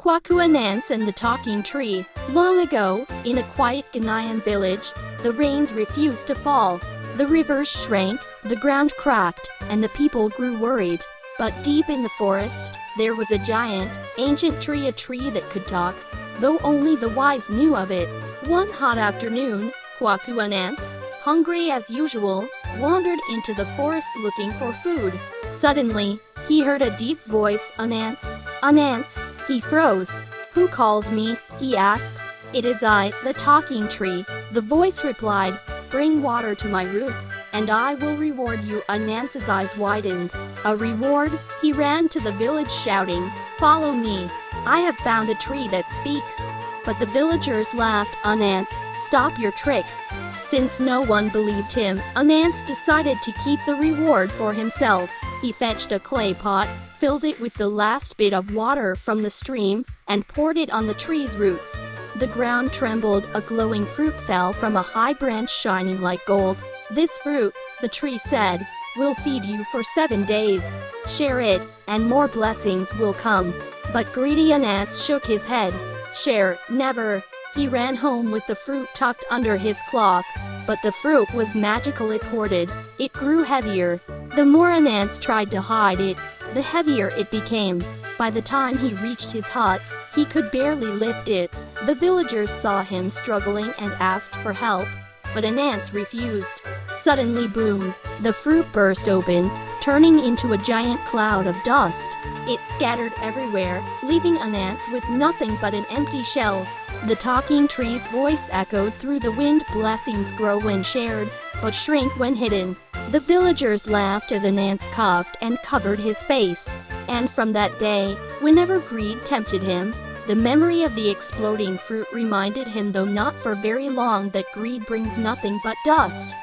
Kwaku Ananse and the Talking Tree. Long ago, in a quiet Ghanaian village, the rains refused to fall. The rivers shrank, the ground cracked, and the people grew worried. But deep in the forest, there was a giant, ancient tree, a tree that could talk, though only the wise knew of it. One hot afternoon, Kwaku Ananse, hungry as usual, wandered into the forest looking for food. Suddenly, he heard a deep voice, "Ananse, Ananse." He froze. "Who calls me?" he asked. "It is I, the talking tree," the voice replied. "Bring water to my roots, and I will reward you." Ananse's eyes widened. A reward? He ran to the village shouting, "Follow me. I have found a tree that speaks." But the villagers laughed. "Ananse, stop your tricks." Since no one believed him, Ananse decided to keep the reward for himself. He fetched a clay pot, filled it with the last bit of water from the stream, and poured it on the tree's roots. The ground trembled, a glowing fruit fell from a high branch shining like gold. "This fruit," the tree said, "will feed you for 7 days. Share it, and more blessings will come." But greedy Ananse shook his head. "Share, never." He ran home with the fruit tucked under his cloth. But the fruit was magical. It hoarded. It grew heavier. The more Ananse tried to hide it, the heavier it became. By the time he reached his hut, he could barely lift it. The villagers saw him struggling and asked for help, but Ananse refused. Suddenly, boom! The fruit burst open, turning into a giant cloud of dust. It scattered everywhere, leaving Ananse with nothing but an empty shell. The talking tree's voice echoed through the wind. Blessings grow when shared, but shrink when hidden. The villagers laughed as Ananse coughed and covered his face. And from that day, whenever greed tempted him, the memory of the exploding fruit reminded him, though not for very long, that greed brings nothing but dust.